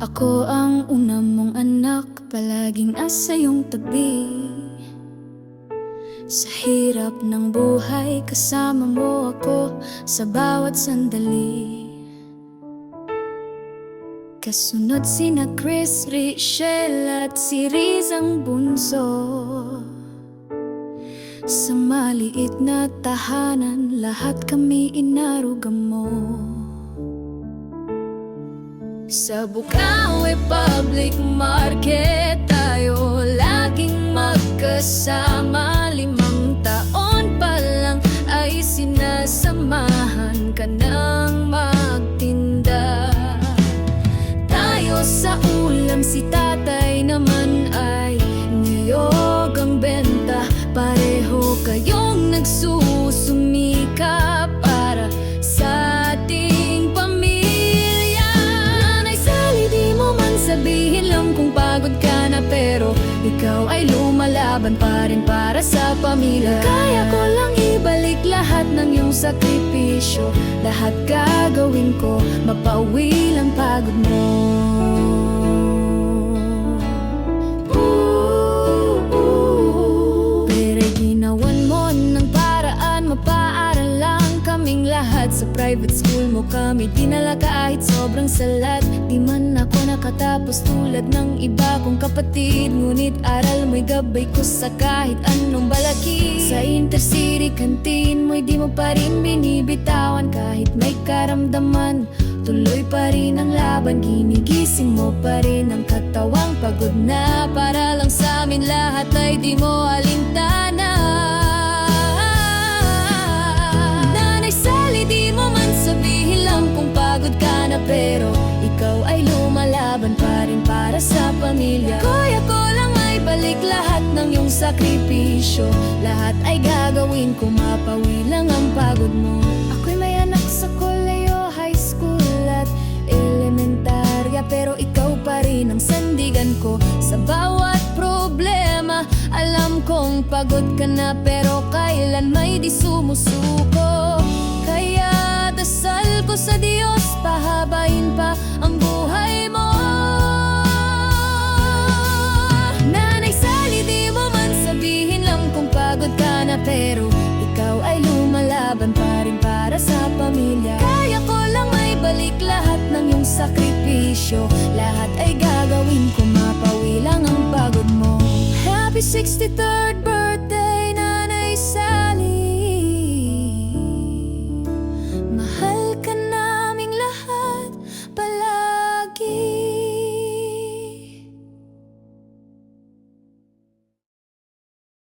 Ako ang una mong anak, palaging nasa iyong tabi. Sa hirap ng buhay, kasama mo ako sa bawat sandali. Kasunod sina Chris, Richelle at si Riz ang bunso. Sa maliit na tahanan, lahat kami inaruga mo. Sa Bukawi Public Market, tayo laging magkasama. 5 taon pa lang ay sinasamahan ka ng magtinda. Tayo sa ulam, si tatay naman ay niyog ang benta. Pareho kayong nagsusumika para sa ating pamilya. Nanay Sally, di mo man sabihin lang kung pagod ka na, pero ikaw ay lumalaban pa rin para sa pamilya. Kaya ko lang ibalik lahat ng iyong sakripisyo. Lahat gagawin ko, mapauwi lang pagod mo. Sa private school mo kami dinala kahit sobrang salat. Di man ako nakatapos tulad ng iba kong kapatid, ngunit aral mo'y gabay ko sa kahit anong balaki. Sa intercity canteen mo'y di mo pa rin binibitawan. Kahit may karamdaman, tuloy pa rin ang laban. Ginigising mo pa rin ang katawang pagod na, para lang sa amin lahat ay di mo alintana. Di mo man sabihin lang kung pagod ka na, pero ikaw ay lumalaban pa rin para sa pamilya. Kaya ko lang ay balik lahat ng iyong sakripisyo. Lahat ay gagawin ko, mapawi lang ang pagod mo. Ako'y may anak sa koleyo, high school at elementarya, pero ikaw pa rin ang sandigan ko sa bawat problema. Alam kong pagod ka na, pero kailan may di sumusuko. Kaya dasal ko sa Diyos, pahabain pa ang buhay mo. Nanay Sally, di mo man sabihin lang kung pagod ka na, pero ikaw ay lumalaban pa rin para sa pamilya. Kaya ko lang may balik lahat ng iyong sakripisyo. Lahat ay gagawin ko, mapawi lang ang pagod mo. Happy 63rd birthday.